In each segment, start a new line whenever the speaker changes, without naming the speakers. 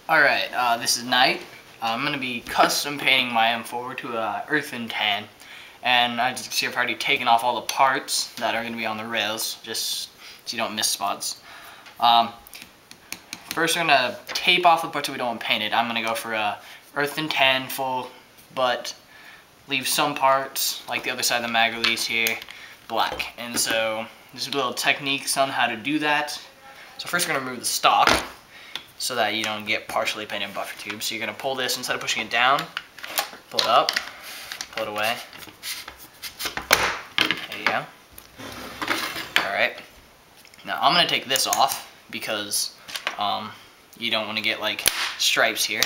Alright, this is Night. I'm going to be custom painting my M4 to a earth and tan. And as you can see, I've already taken off all the parts that are going to be on the rails, just so you don't miss spots. First we're going to tape off the parts that we don't want painted. I'm going to go for a earth and tan full, but leave some parts, like the other side of the mag release here, black. And so there's little techniques on how to do that. So first we're going to remove the stock, so that you don't get partially painted buffer tube. So you're going to pull this, instead of pushing it down, pull it up, pull it away. There you go. Alright. Now I'm going to take this off because you don't want to get like stripes here.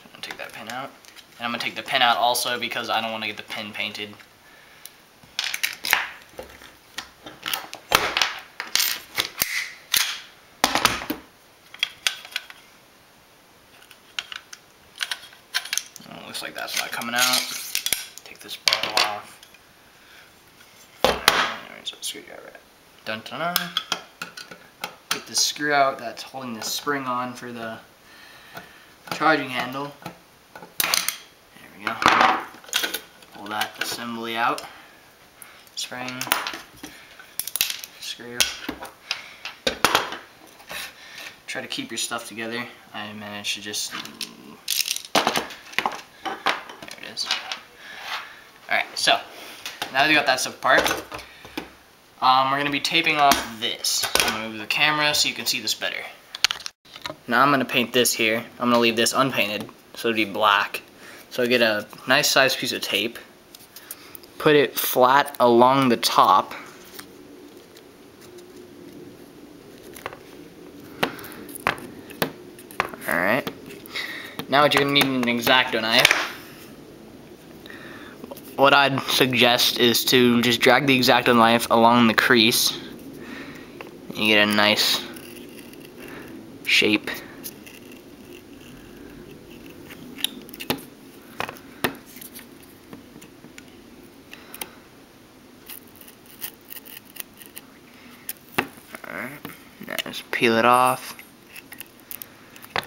I'm going to take that pin out. And I'm going to take the pin out also because I don't want to get the pin painted. Looks like that's not coming out. Take this bottle off. There's a screwdriver. Dun dun dun. Get the screw out that's holding the spring on for the charging handle. There we go. Pull that assembly out. Spring. Screw. Try to keep your stuff together. I managed to just... Alright, so now that we got that stuff apart, we're going to be taping off this. I'm going to move the camera so you can see this better. Now I'm going to paint this here. I'm going to leave this unpainted so it'll be black. So I get a nice sized piece of tape, put it flat along the top, alright. Now what you're going to need an X-Acto knife. What I'd suggest is to just drag the X-Acto knife along the crease. You get a nice shape. Alright, now just peel it off.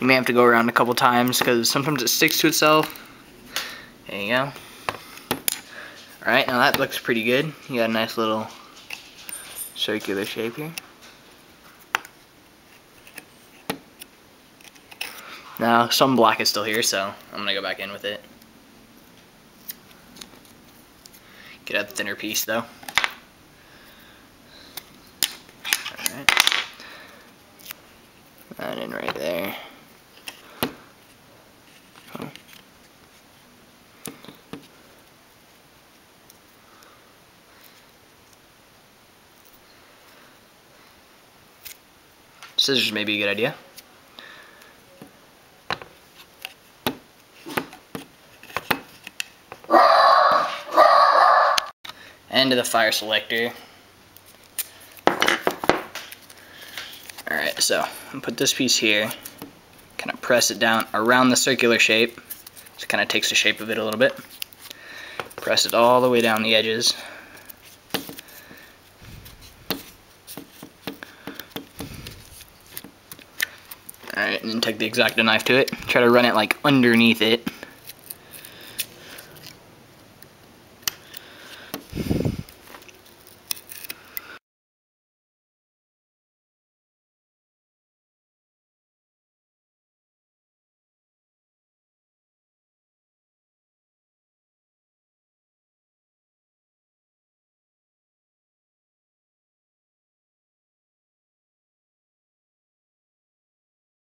You may have to go around a couple times because sometimes it sticks to itself. There you go. Alright, now that looks pretty good. You got a nice little circular shape here. Now, some black is still here, so I'm going to go back in with it. Get out the thinner piece, though. Alright. That in right there. Scissors may be a good idea. And to the fire selector. Alright, so I'm gonna put this piece here, kind of press it down around the circular shape, so it kind of takes the shape of it a little bit. Press it all the way down the edges. Alright, and then take the X-Acto knife to it. Try to run it like underneath it.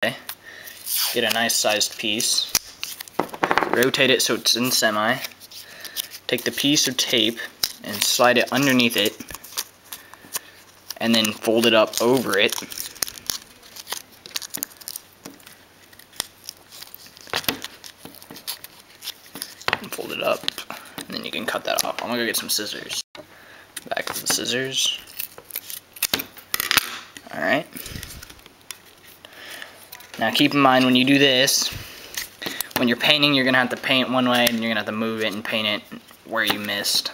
Okay. Get a nice sized piece, rotate it so it's in semi, take the piece of tape and slide it underneath it, and then fold it up over it. And fold it up, and then you can cut that off. I'm gonna go get some scissors. Back to the scissors. Alright. Now keep in mind when you do this, when you're painting, you're going to have to paint one way and you're going to have to move it and paint it where you missed.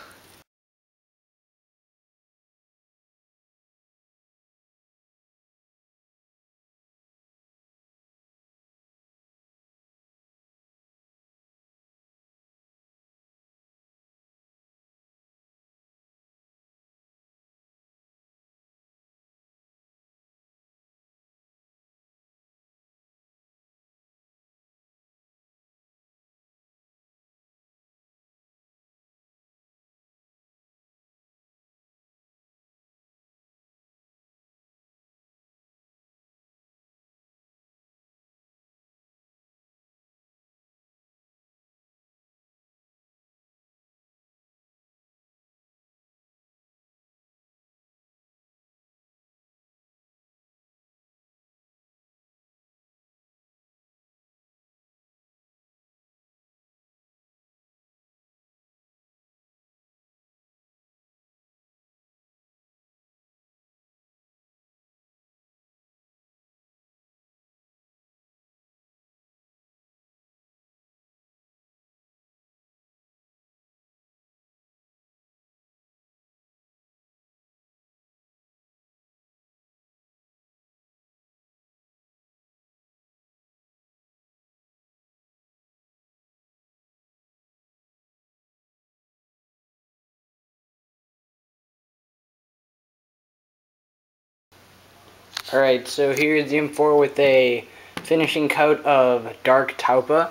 Alright, so here's the M4 with a finishing coat of dark Taupe. I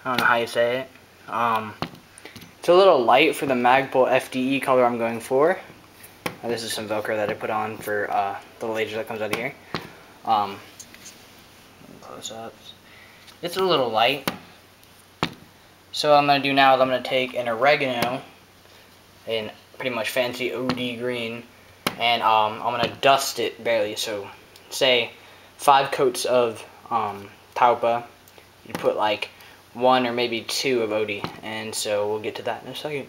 don't know how you say it. It's a little light for the Magpul FDE color I'm going for. This is some Velcro that I put on for the laser that comes out of here. Close-ups. It's a little light. So what I'm going to do now is I'm going to take an Oregano, in pretty much fancy OD green, and I'm going to dust it barely. So say 5 coats of Taupe, you put like 1 or maybe 2 of OD, and so we'll get to that in a second.